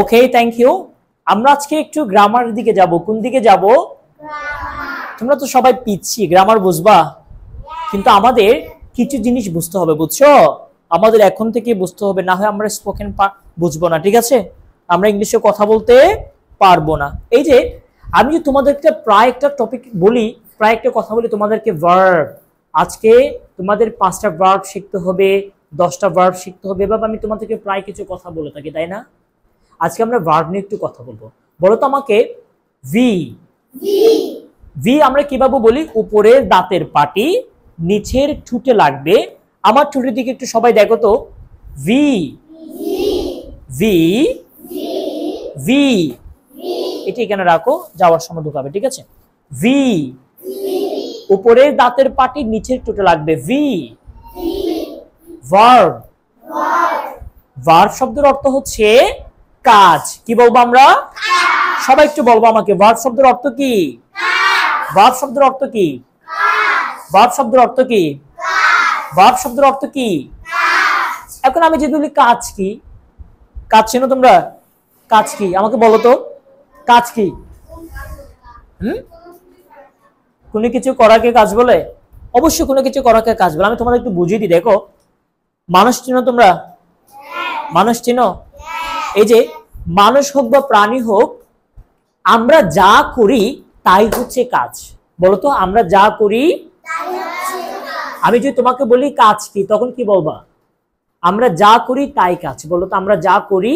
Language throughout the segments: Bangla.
Okay, thank you. আমরা আজকে একটু গ্রামারের দিকে যাব। কোন দিকে যাব? তোমরা তো সবাই পিচ্ছি, গ্রামার বুঝবা, কিন্তু আমাদের কিছু জিনিস বুঝতে হবে, বুঝছো? আমাদের এখন থেকে বুঝতে হবে, না হয় আমরা স্পোকেন বুঝবো না, ঠিক আছে? আমরা ইংলিশে কথা বলতে পারবো না। এই যে আমি যে তোমাদেরকে প্রায় একটা টপিক বলি, প্রায় একটা কথা বলি তোমাদেরকে, ভার্ব। আজকে তোমাদের 5টা ভার্ব শিখতে হবে, 10টা ভার্ব শিখতে হবে, এভাবে আমি তোমাদেরকে প্রায় কিছু কথা বলে থাকি, তাই না? আজকে আমরা ভার্ব নিয়ে একটু কথা বলবো। বলো তো আমাকে, ভি। ভি আমরা কিভাবে বলি? উপরের দাঁতের পাটি নিচের ঠুটে লাগবে। আমার ঠুটের দিকে একটু সবাই দেখো তো। ভি ভি ভি, এটা এখানে রাখো, যাওয়ার সময় ঢুকাবে, ঠিক আছে? ভি, উপরের দাঁতের পাটি নিচের ঠুটে লাগবে, ভি। ভার্ব, ভার্ব শব্দের অর্থ হচ্ছে কাজ। কি বলবো আমরা? সবাই একটু বলবো আমাকে, ভার্ব শব্দের অর্থ কি? ভার্ব শব্দের অর্থ কি? ভার্ব শব্দের অর্থ কি? ভার্ব শব্দের অর্থ কি? এখন আমি যদি বলি কাজ কি, কাজ চেনো তোমরা? কাজ কি আমাকে বলো তো, কাজ কি? কোনো কিছু করাকে কাজ বলে? অবশ্যই কোনো কিছু করাকে কাজ বলে। আমি তোমাদের একটু বুঝিয়ে দিই, দেখো। মানুষ চিনো তোমরা? মানুষ চিনো? এই যে মানুষ হোক বা প্রাণী হোক, আমরা যা করি তাই হচ্ছে কাজ। বলো তো, আমরা যা করি। আমি যদি তোমাকে বলি কাজ কি, তখন কি বলবা? আমরা যা করি তাই কাজ। বলো তো, আমরা যা করি।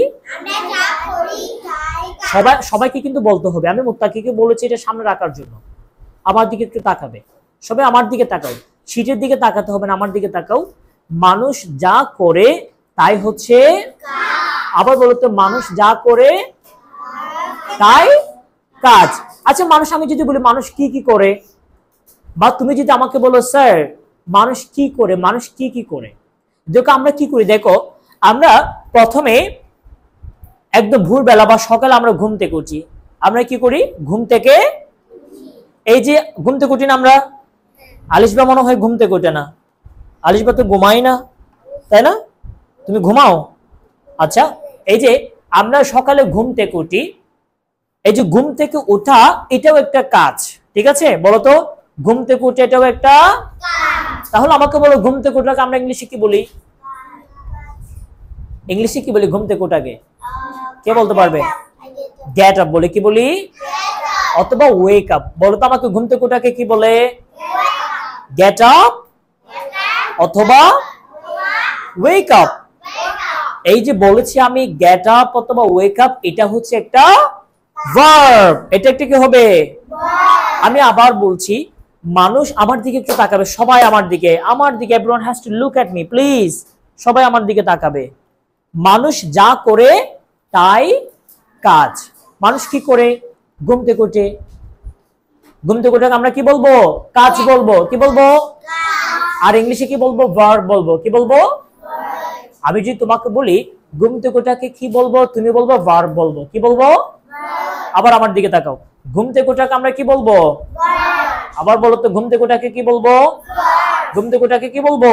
সবাইকে কিন্তু বলতে হবে। আমি মুত্তাকিকে বলেছি এটা সামনে রাখার জন্য। আমার দিকে একটু তাকাবে, সবাই আমার দিকে তাকাও। শীটের দিকে তাকাতে হবে না, আমার দিকে তাকাও। মানুষ যা করে তাই হচ্ছে। আবার বলো তো, মানুষ যা করে তাই কাজ। আচ্ছা, মানুষ, আমি যদি বলি মানুষ কি কি করে, বা তুমি যদি আমাকে বলো স্যার মানুষ কি করে, মানুষ কি কি করে, দেখো আমরা কি করি। দেখো, আমরা প্রথমে একদম ভোরবেলা বা সকালে আমরা ঘুম থেকে উঠি। আমরা কি করি? ঘুম থেকে, এই যে ঘুম থেকে উঠি না আমরা। আলিশবা মনে হয় ঘুম থেকে ওঠে না। আলিশবা তো ঘুমাই না, তাই না? তুমি ঘুমাও? আচ্ছা, এই যে আমরা সকালে ঘুম থেকে উঠি, এই যে ঘুম থেকে ওঠা এটাও একটা কাজ, ঠিক আছে? বলো তো, ঘুম থেকে উঠে এটাও একটা। তাহলে আমাকে বলো, ঘুম থেকে ওঠাকে আমরা ইংলিশে কি বলি? ইংলিশে কি বলি ঘুম থেকে ওঠাকে? কে বলতে পারবে? গেট আপ বলে। কি বলি? অথবা ওয়েক আপ। বলো তো আমাকে, ঘুম থেকে ওঠাকে কি বলে? গেট আপ অথবা ওয়েক আপ। এই যে বলেছি আমি গেট আপ অথবা ওয়েক আপ, এটা হচ্ছে একটা ভার্ব। এটা একটা কি হবে? আমি আবার বলছি, মানুষ, আমার দিকে একটু তাকাবে, সবাই আমার দিকে, আমার দিকে। Everyone has to look at me please. সবাই আমার দিকে তাকাবে। মানুষ যা করে তাই কাজ। মানুষ কি করে? ঘুম থেকে ওঠে। ঘুম থেকে ওঠাকে আমরা কি বলবো? কাজ বলবো। কি বলবো? আর ইংলিশে কি বলবো? ভার্ব বলবো। কি বলবো? আমি যদি তোমাকে বলি ঘুম থেকে ওঠাকে কি বলবো, তুমি বলবো ভার্ব বলবো। কি বলবো? আবার আমার দিকে তাকাও। ঘুম থেকে ওঠাকে আমরা কি বলবো? আবার বলো তো, ঘুম থেকে ওঠাকে কি বলবো? ঘুম থেকে ওঠাকে কি বলবো?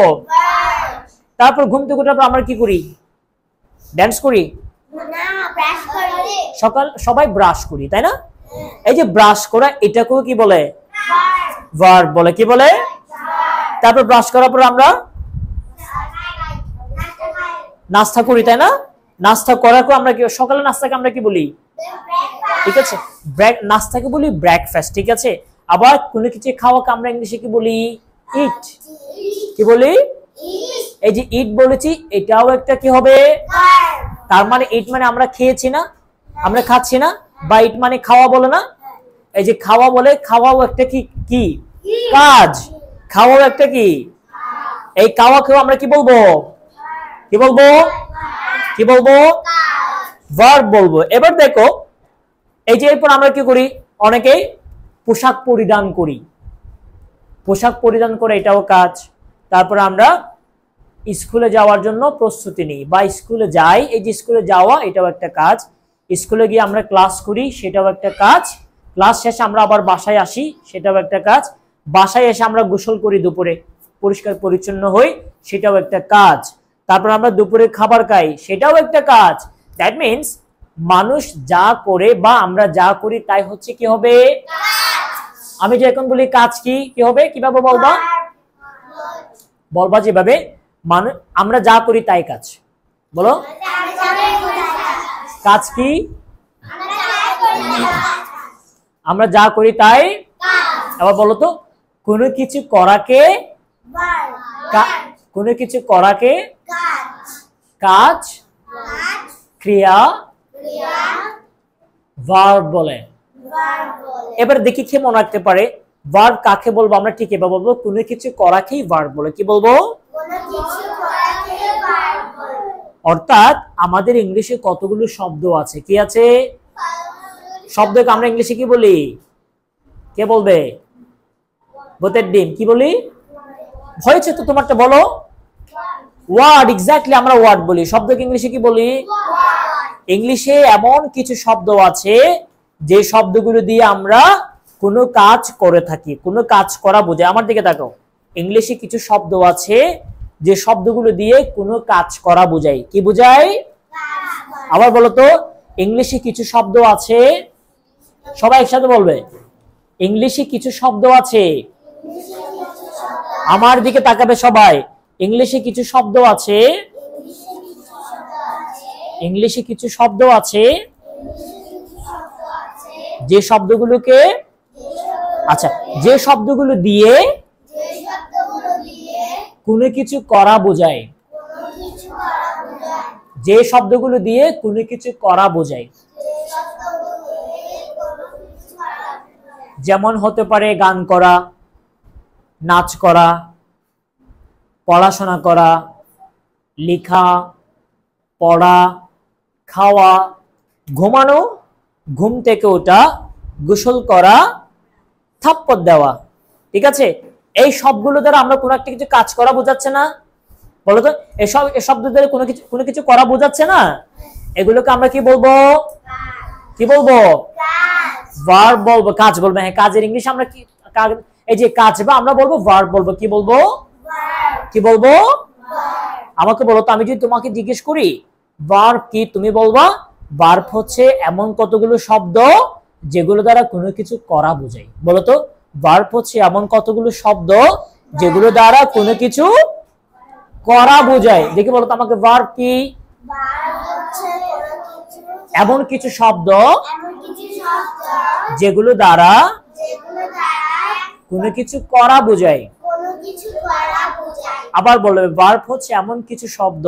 তারপর ঘুম থেকে ওঠার পর আমরা কি করি? ড্যান্স করি? সকাল সবাই ব্রাশ করি, তাই না? এই যে ব্রাশ করা, এটাকেও কি বলে? ভার্ব বলে। কি বলে? তারপর ব্রাশ করার পর আমরা নাস্তা করি, তাই না? নাস্তা করার পর আমরা কি, সকালে নাস্তাকে আমরা কি বলি? ঠিক আছে, নাস্তাকে বলি ব্রেকফাস্ট, ঠিক আছে? আবার কোনো কিছু খাওয়াকে আমরা ইংলিশে কি বলি? ইট। কি বলি? এই যে ইট বলেছি, এটাও একটা কি হবে? তার মানে ইট মানে আমরা খেয়েছি না, আমরা খাচ্ছি না, বা ইট মানে খাওয়া বলে না। এই যে খাওয়া বলে, খাওয়াও একটা কি কি কাজ। খাওয়াও একটা কি? এই খাওয়াকেও আমরা কি বলবো? কি বলবো? কি বলবো? ভার্ব বলবো। এবার দেখো, এই যে এরপর আমরা কি করি? অনেকেই পোশাক পরিধান করি। পোশাক পরিধান করে, এটাও কাজ। তারপর আমরা স্কুলে যাওয়ার জন্য প্রস্তুতি নিই বা স্কুলে যাই। এই যে স্কুলে যাওয়া, এটাও একটা কাজ। স্কুলে গিয়ে আমরা ক্লাস করি, সেটাও একটা কাজ। ক্লাস শেষে আমরা আবার বাসায় আসি, সেটাও একটা কাজ। বাসায় এসে আমরা গোসল করি, দুপুরে পরিষ্কার পরিচ্ছন্ন হই, সেটাও একটা কাজ। তারপর আমরা দুপুরে খাবার খাই, সেটাও একটা কাজ। দ্যাট মিনস মানুষ যা করে বা আমরা যা করি তাই হচ্ছে কি হবে? আমি যে এখন বলি কাজ কি হবে? কিভাবে বলবা? বলবা যেভাবে আমরা যা করি তাই কাজ। বলো কাজ কি? আমরা যা করি তাই। আবার বলো তো কোনো কিছু করাকে কাজ ক্রিয়া ভার্ব বলে। এবার দেখি কে মনে রাখতে পারে ভার্ব কাকে বলবো আমরা? ঠিক এভাবে বলবো কোনো কিছু করাকেই ভার্ব বলে। কি বলবো? অর্থাৎ আমাদের ইংলিশে কতগুলো শব্দ আছে? কি আছে? শব্দকে আমরা ইংলিশে কি বলি? কে বলবে? ভূতের ডিম কি বলি? হয়েছে তো তোমারটা বলো। ওয়ার্ড। এক্স্যাক্টলি, আমরা ওয়ার্ড বলি। শব্দকে ইংলিশে কি বলি? ইংলিশে এমন কিছু শব্দ আছে যে শব্দগুলো দিয়ে আমরা কোনো কাজ করে থাকি, কোনো কাজ করা বোঝায়। আমার দিকে তাকাও। ইংলিশে কিছু শব্দ আছে যে শব্দগুলো দিয়ে কোনো কাজ করা বোঝায়। কি বোঝায়? আবার বলো তো ইংলিশে কিছু শব্দ আছে, সবাই একসাথে বলবে। ইংলিশে কিছু শব্দ আছে, আমার দিকে তাকাবে সবাই। ইংলিশে কিছু শব্দ আছে, ইংলিশে কিছু শব্দ আছে যে শব্দগুলোকে, আচ্ছা, যে শব্দগুলো দিয়ে কোনো কিছু করা বোঝায়, যে শব্দগুলো দিয়ে কোনো কিছু করা বোঝায়। যেমন হতে পারে গান করা, নাচ করা, পড়াশোনা করা, লেখা, পড়া, খাওয়া, ঘুমানো, ঘুম থেকে ওঠা, গোসল করা, থাপ্পড় দেওয়া। ঠিক আছে? এই সবগুলো দ্বারা আমরা কোনো একটা কিছু কাজ করা বোঝাচ্ছে না? বলতো এই শব্দ দ্বারা কোনো কিছু করা বোঝাচ্ছে না? এগুলোকে আমরা কি বলবো? কি বলবো? ভার্ব বলবো, কাজ বলবো। হ্যাঁ, কাজের ইংলিশ আমরা কি? এই যে কাজ বা আমরা বলবো ভার্ব বলবো। কি বলবো? কি বলবো? আমাকে বলো তো, আমি যদি তোমাকে জিজ্ঞেস করি ভার্ব কি, তুমি বলবা ভার্ব হচ্ছে এমন কতগুলো শব্দ যেগুলো দ্বারা কোনো কিছু করা বোঝায়। বলো তো ভার্ব হচ্ছে এমন কতগুলো শব্দ যেগুলো দ্বারা কোনো কিছু করা বোঝায়। দেখি বলো তো আমাকে ভার্ব কি? এমন কিছু শব্দ যেগুলো দ্বারা কোনো কিছু করা বোঝায়। আবার বলবে ভার্ব হচ্ছে এমন কিছু শব্দ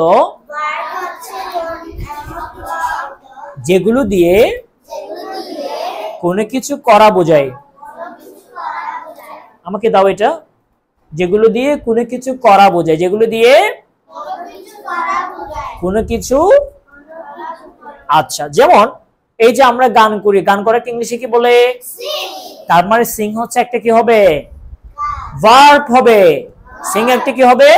যেগুলো দিয়ে কোনো কিছু করা বোঝায়। আমাকে দাও এটা। যেগুলো দিয়ে কোনো কিছু করা বোঝায়, যেগুলো দিয়ে কোনো কিছু। আচ্ছা, যেমন এই যে আমরা গান করি, গান করাকে ইংলিশে কি বলে? তার মানে সিং হচ্ছে একটা কি হবে? ভার্ব হবে। সিং একটা কি হবে?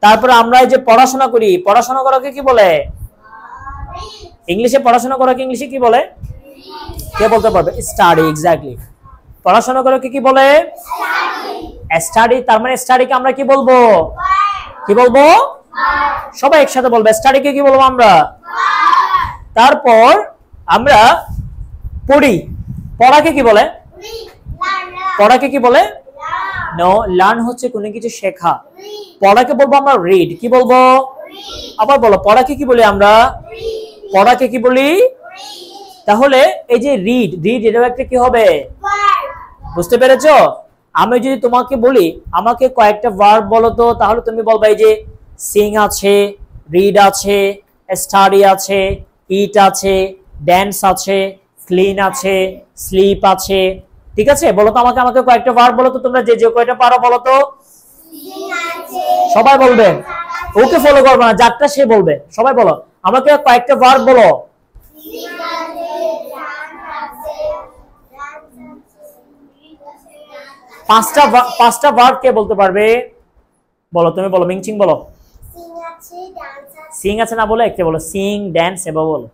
তারপর আমরা এই যে পড়াশোনা করি, পড়াশোনা করাকে কি বলে? ইংলিশে পড়াশোনা করাকে ইংলিশে কি বলে? কে বলতে পারবে? স্টাডি। এক্স্যাক্টলি, পড়াশোনা করাকে কি বলে? স্টাডি। তার মানে স্টাডিকে আমরা কি বলবো? কি বলবো? সবাই একসাথে বলবে স্টাডিকে কি বলবো আমরা? তারপর আমরা পড়ি, পড়াকে কি বলে? পড়াকে কি বলে? নো, লার্ন হচ্ছে কোনো কিছু শেখা। পড়াকে বলবো আমরা রিড। কি বলবো? আবার বলো পড়াকে কি বলি আমরা? পড়াকে কি বলি? তাহলে এই যে রিড, রিড এটা একটা কি হবে? বুঝতে পেরেছো? আমি যদি তোমাকে বলি আমাকে কয়েকটা ভার্ব বলো তো, তাহলে তুমি বলবা এই যে সিং আছে, রিড আছে, স্টাডি আছে, ইট আছে, ড্যান্স আছে, ক্লিন আছে, স্লিপ আছে। ঠিক আছে? বলো তো আমাকে কয়েকটা ভার্ব বলো তো, তোমরা যে যে কয়টা পারো বলো তো। সবাই বলবে, ওকে ফলো করবে না, যারটা সে বলবে। সবাই বলো আমাকে কয়েকটা ভার্ব বলো। পাঁচটা ভার্ব কে বলতে পারবে? বলো, তুমি বলো, মিংচিং বলো। সিং আছে না বলে একটা বলো, সিং, ড্যান্স এবার বলো।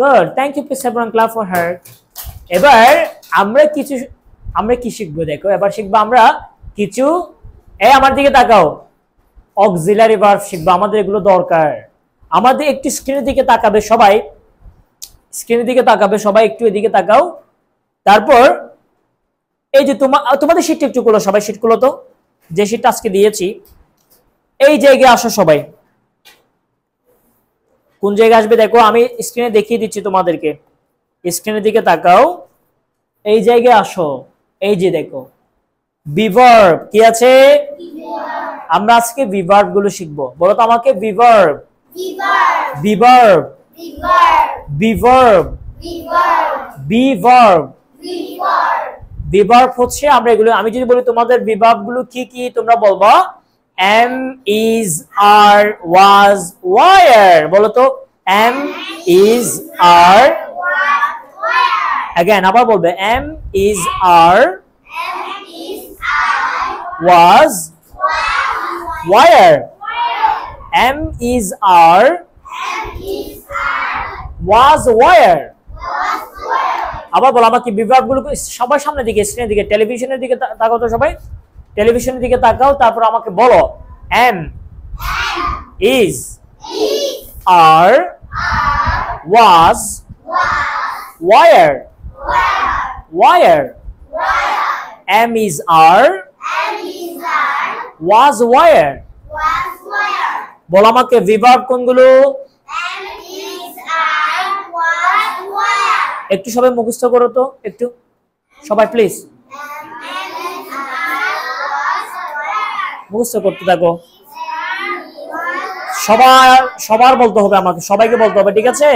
Good, thank you, please everyone clap for her. এবার আমরা কি শিখবো? দেখো এবার শিখবো আমরা কিছু। এই আমার দিকে তাকাও, অক্সিলারি ভার্ব শিখবো, আমাদের এগুলো দরকার। আমাদের একটু স্ক্রিনের দিকে তাকাবে সবাই, স্ক্রিনের দিকে তাকাবে সবাই, একটু এদিকে তাকাও। তারপর এই যে তোমাদের শীটটা একটু খুলো, সবাই শীট খুলো তো, যে শীটটা আজকে দিয়েছি। এই জায়গায় আসো সবাই, কোন জায়গায় আসবে দেখো, আমি স্ক্রিনে দেখিয়ে দিচ্ছি তোমাদেরকে, স্ক্রিনের দিকে তাকাও, এই জায়গায় আসো। এই যে দেখো বিভার্ব কি আছে, আমরা আজকে বিভার্ব গুলো শিখবো। বলো তো আমাকে be verb, be verb, be verb, be verb, be verb হচ্ছে আমরা এগুলো, আমি যদি বলি তোমাদের বিভার্ব গুলো কি কি, তোমরা বলবা am, is, are, was, were। বলো তো am, is, are, again আবার বলবে am, is, are, was, were, am, is, are, was, were। আবার বলো আমাকে বিভার্ব গুলো সবার সামনে দিকে, স্ক্রিনের দিকে, টেলিভিশনের দিকে তাকাও তো সবাই, টেলিভিশনের দিকে তাকাও। তারপর আমাকে বলো am, is, are, was, were, were, am, is, are, was, were। বলো আমাকে বিভার্ব কোনগুলো, একটু সবাই মুখস্থ করো তো, একটু সবাই প্লিজ মুখস্থ করতে থাকো। সবার বলতে হবে, আমাকে সবাইকে বলতে হবে, ঠিক আছে?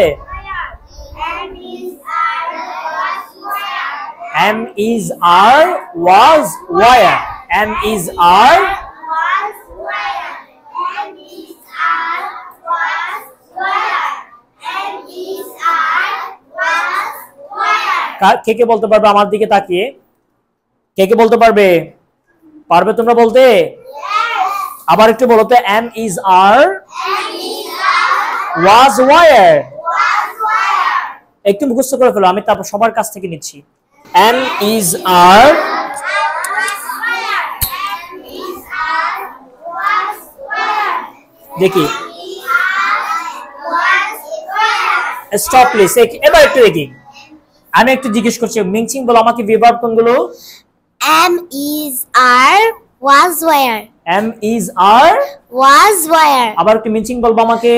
am, is, are, was, were, am, is, are, কে কে বলতে পারবে আমার দিকে তাকিয়ে, কে কে বলতে পারবে, পারবে তোমরা বলতে? আবার একটু বলো তো am, is, are, was, were। একটু মুখস্থ করে ফেলো, আমি তারপর সবার কাছ থেকে নিচ্ছি। am, is, are, দেখি স্টপ প্লিজ, এবার একটু দেখি, আমি একটু জিজ্ঞেস করছি, মিংচিং বলো আমাকে বিভার্ব কোনগুলো, am, is, are, was, were, am, is, are, was, were, আবার একটু মিংচিং বলবো আমাকে,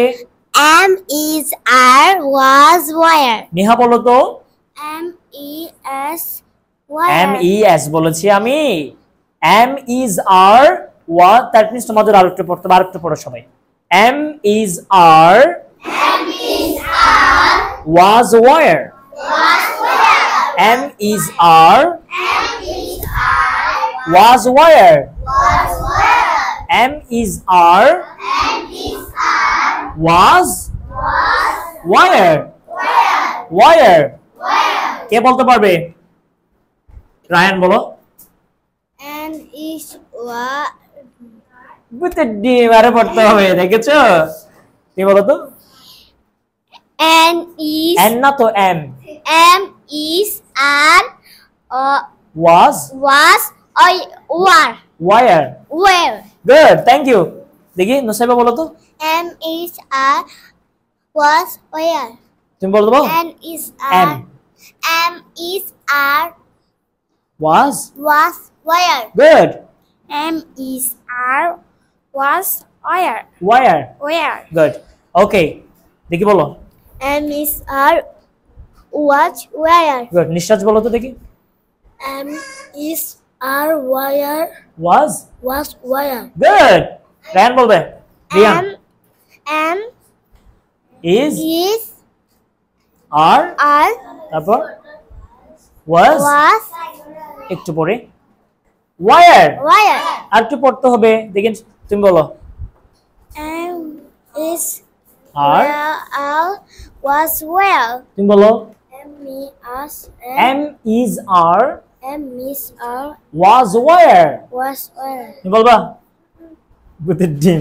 am, is, are, was, were, Neha বলো তো, am, is, were, am, is বলেছি আমি, am, is, are, was, that means তোমাদের আরেকটু পড়তে হবে, আরেকটু পড়ো সবাই, am, is, are, was, were, am, is, are, was, were, am, is, are, was, were, were। কে বলতে পারবে? রায়ান বলো। and, is, were, বুঝতে ডিমারে পড়তে হবে, দেখেছো? তুমি বলো তো, and, is, and না তো am, am, is, are, was, was, were, were, were, good, thank you। দেখি নুসাইবা বলো তো, am, is, are, was, were, তুমি বলো তো, and, is, are, am, is, are, was, were, good, am, is, are, was, were, were, good, okay। দেখি বলো, am, is, are, was, were, good। নিশ্বাস বলো তো দেখি, am, is, are, were, was, were, good। Ryan বলবে, Riyan, am, is, is, are, are, তারপর was, একটু পরে were, were, আর একটু পড়তে হবে, দেখেন তুমি বলো, am, is, are, was, were, তুমি বলো, am, is, am, is, are, am, is, are, was, were, was, were, তুমি বলবা, বুঝতে ডিম,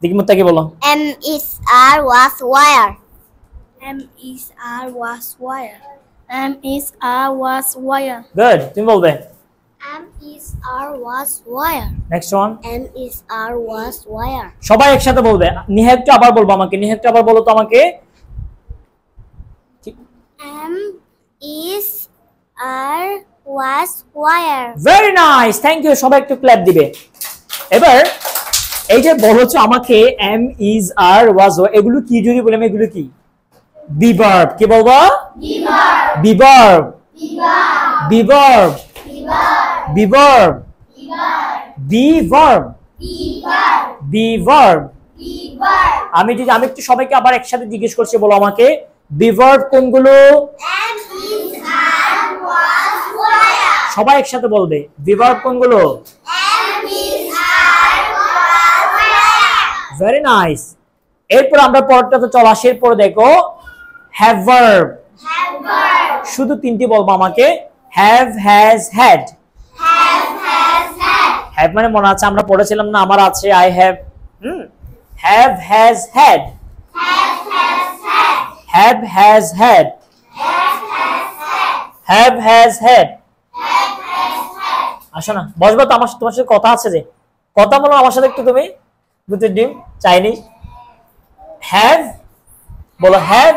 দেখি মুত্তাকি বলো, am, is, are, was, were, am, is, are, was, were, am, is, are, was, were, good। তুমি বলবে, M is R was wire. Next one M is R was wire. সবাই একসাথে বলবে নিহা একটু আবার বলবো আমাকে নিহা একটু আবার বলো তো আমাকে M is R was wire. Very nice thank you সবাই একটু ক্ল্যাপ দিবে এবার এই যে বলছো আমাকে এম ইজ আর ওয়াজ এগুলো কি যদি বললাম এগুলো কি বি ভার্ব কি বলবো be verb be verb be verb be verb be verb আমি একটু সবাইকে আবার একসাথে জিজ্ঞেস করছি বলো আমাকে বি ভার্ব কোনগুলো M is R was wire. সবাই একসাথে বলবে বি ভার্ব কোনগুলো M is R was wire. Very nice এরপর আমরা পরেরটাতে চলে আসি এরপর দেখো হ্যাভ ভার্ব Have verb. শুধু তিনটি বলবো আমাকে have has had Have has had. Have মানে মনে আছে আমরা পড়েছিলাম না আমার আছে I have have has had Have has had. Have has had have has had আসো না বসবো তো আমার তোমার সাথে কথা আছে যে কথা বলো আমার সাথে একটু তুমি দুধের ডিম চাইনিজ হ্যাভ বলো have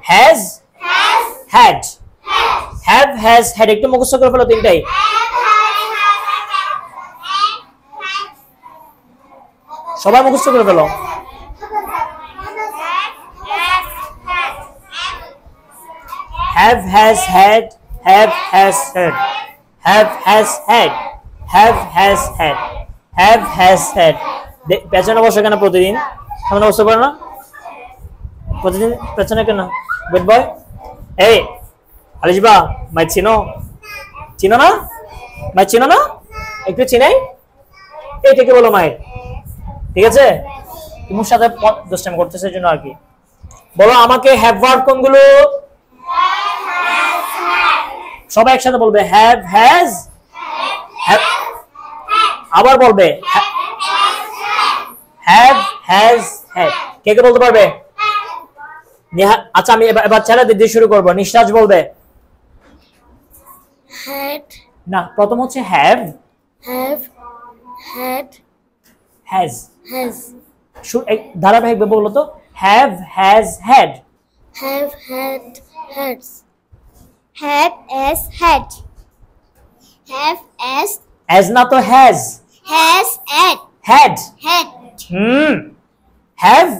has had have has had একটু মুখস্থ করে ফেলো তিনটাই সবাই মুখস্থ করে ফেলো have has had have has had have has had have has had have has had পেছনে বসে কেন প্রতিদিন সামনে বসতে পারো না প্রতিদিন পেছনে কেন গুড বয় এই আলিজবা মাই চিনো চিনো না মাই চিনো না একটু চিনাই এইটাকে বলো মাই ঠিক আছে তোমার সাথে দুষ্টামি করতেছে জন্য আর কি বলো আমাকে হ্যাভ ভার্ব কোনগুলো সবাই একসাথে বলবে হ্যাভ হ্যাজ আবার বলবে হ্যাভ হ্যাজ হ্যাড কে কে বলতে পারবে আচ্ছা আমি এবার ছেলেদের দিয়ে শুরু করবো নিঃশ্বাস বলবে Had. না প্রথম হচ্ছে have Have. Had. Has Has. ধারাবাহিকভাবে বলো তো have has had Have had. Has. Had as had. Have as. As না তো has Has had. Had Had. Have Have.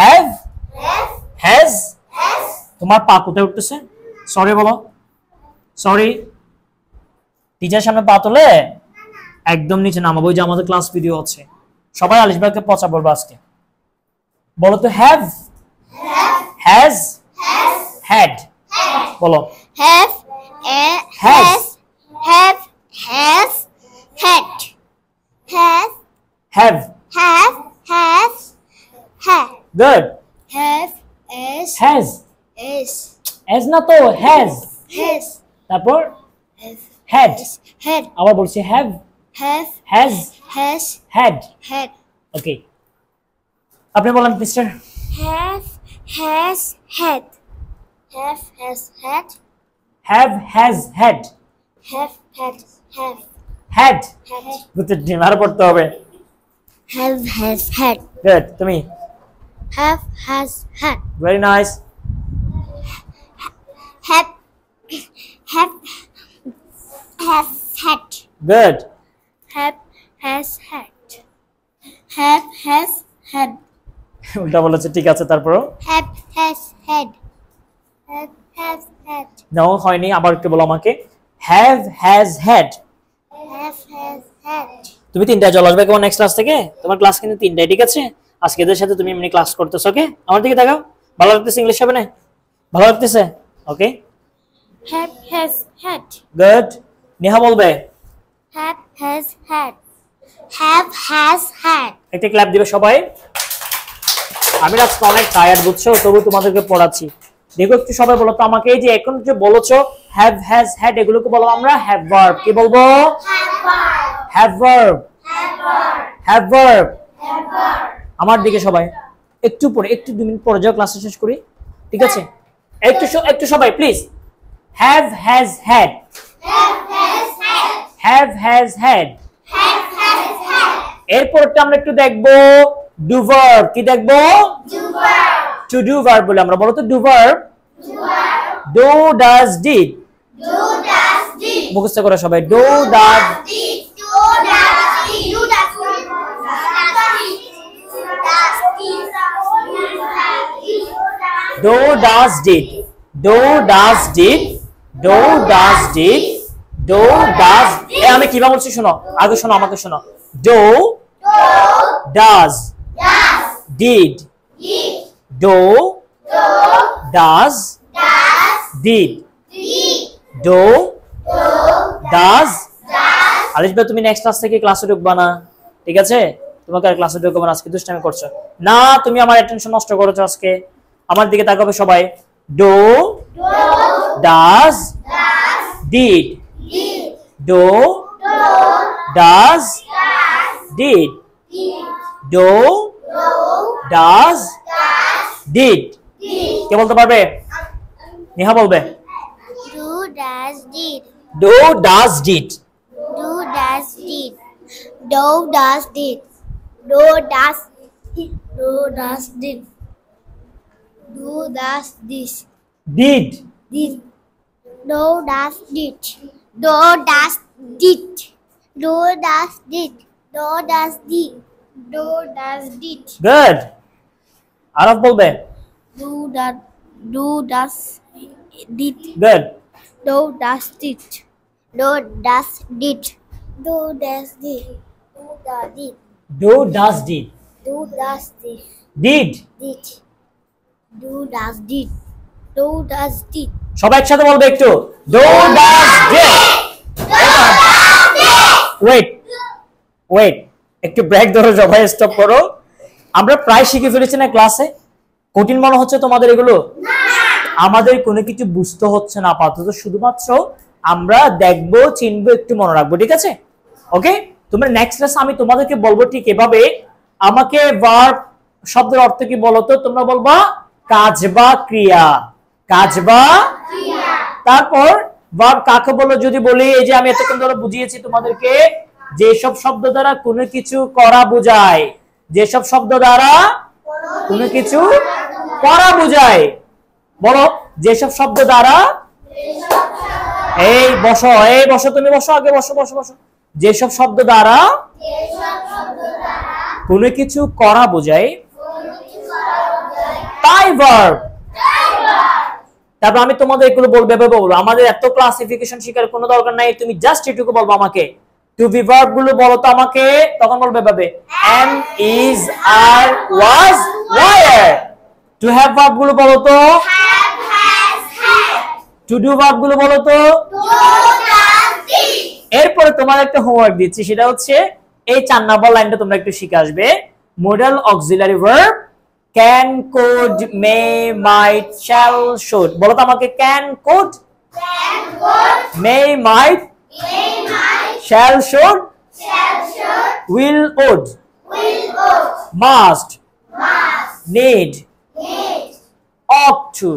Have Have. Has Has. তোমার পা কোথায় উঠতেছে সরি বলো সরি টিচার সামনে পা তোলে একদম নিচে নামাবো ওই যে আমাদের ক্লাস ভিডিও আছে সবাই আলিশ ভাইকে পচা বলবো আজকে বলো তো হ্যাভ হ্যাজ হ্যাড বলো Have. Has. Have. Has. Had. Has. Have Have. Has. Had. Good Have. As. Has Is. As না তো হ্যাজ Has. তারপর Have. Had Had. আবার বলছি have Have. Has Has. Had Had. Okay আপনি বলেন mister Have. Has. Had. Have. Has. Had. Have has had Have. Had. Have. Had Had. বুঝতে ডিম আরো পড়তে হবে Have. Has. Had. গুড তুমি Have. Has. Had. Very nice Have. Have. Has. Had. Good Have. Has. Had. Have. Has. Had. উল্টা বলেছে ঠিক আছে তারপরও Have. Has. Had. Have. Has. Had. নাও হয়নি আবার একটু বলো আমাকে have has had Have. Has. Had. তুমি তিনটায় চলে আসবে কেমন নেক্সট ক্লাস থেকে তোমার ক্লাস কিন্তু তিনটায় ঠিক আছে আজকে এদের সাথে তুমি এমনি ক্লাস করতেছো ওকে আমার দিকে তাকাও ভালো লাগতেছে ইংলিশ হবে না ভালো লাগতেছে ওকে Have. Has. Had. Good Neha বলবে Have. Has. Had. Have. Has. Had. একটা ক্ল্যাপ দিবে সবাই আমি আজকে অনেক টায়ার্ড বুঝছো তবু তোমাদেরকে পড়াচ্ছি দেখো একটু সবাই বলো তো আমাকে এই যে এখন যে বলেছো হ্যাভ হ্যাজ হ্যাড এগুলোকে বলো আমরা হ্যাভ ভার্ব কি বলবো হ্যাভ ভার্ব হ্যাভ ভার্ব আমার দিকে সবাই একটু পরে একটু 2 মিনিট পরে যাও ক্লাসটা শেষ করি ঠিক আছে একটু সবাই please have has had have has had এরপরটা আমরা একটু দেখবো do verb কি দেখবো to do verb বলে আমরা বলো তো do verb do does did মুখস্থ করো সবাই do does do does did do does did do does did do does আমি কিভাবে বলছি শোনো আগে শোনো আমাকে শোনো do does did do does did do does Alish ভাই তুমি নেক্সট ক্লাস থেকে ক্লাসে ঢুকবা না ঠিক আছে তোমাকে আর ক্লাসে ঢুকবো না আজকে দুষ্টামি করছো না তুমি আমার অ্যাটেনশন নষ্ট করেছো আজকে আমার দিকে তাকাবে সবাই do does did do does did do does did কে বলতে পারবে নেহা বলবে Do does did. do does did Do does did. Do does did. Do does did. Do does did. Do does this. did Did. Do does did. Do does did. Do does did. Do does did. Do does did. good আরব বলবে Do that. Do does did. good Do does did. Do does did. Do does did. Do the did. do does did Do does did. did Did. Do does did. Do does did. সবাই একসাথে বলবে একটু do does did wait wait একটু ব্রেক ধরো সবাই স্টপ করো আমরা প্রায় শিখে ফেলেছি না ক্লাসে কঠিন মনে হচ্ছে তোমাদের এগুলো আমাদের কোনো কিছু বুঝতে হচ্ছে না আপাতত শুধুমাত্র আমরা দেখবো চিনবো একটু মনে রাখবো ঠিক আছে ওকে তোমরা নেক্সট ক্লাস আমি তোমাদেরকে বলবো ঠিক এভাবে আমাকে ভার্ব শব্দের অর্থ কি বলো তো তোমরা বলবা কাজ বা ক্রিয়া কাজ বা ক্রিয়া তারপর ভার্ব কাকে বলো যদি বলি এই যে আমি এতক্ষণ ধরে বুঝিয়েছি তোমাদেরকে যে সব শব্দ দ্বারা কোনো কিছু করা বোঝায় যে সব শব্দ দ্বারা কোনো কিছু করা বোঝায় বলো যে সব শব্দ দ্বারা এই বসো তুমি বসো আগে বসো বসো বসো যে সব শব্দ দ্বারা কোনো কিছু করা বোঝায় তাই ভার্ব তারপর আমি তোমাদের এগুলো বলবো বলবো আমাদের এত ক্লাসিফিকেশন শেখার কোনো দরকার নাই তুমি জাস্ট এটুকু বলবো আমাকে টু বি ভার্ব গুলো বলো তো আমাকে তখন বলবে ভাবে am is are was were to have verb গুলো বলো তো Have has had. To do verb গুলো বলো তো Do does did. এরপরে তোমার একটা হোমওয়ার্ক দিচ্ছি সেটা হচ্ছে এই 4 নম্বর লাইনটা তোমরা একটু শিখে আসবে modal auxiliary verb can could may might shall should বলো তো আমাকে can could Can could. may might May might. shall should Shall should. will would Will would. must Must. need Need. ought to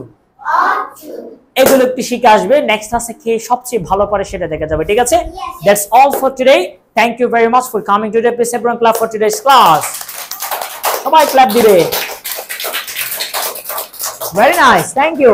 Ought to. এগুলো একটু শিখে আসবে নেক্সট ক্লাসে কে সবচেয়ে ভালো পারে সেটা দেখা যাবে ঠিক আছে that's all for today thank you very much for coming today please everyone clap for today's class সবাই ক্লাপ দিবে ভেরি নাইস থ্যাংক ইউ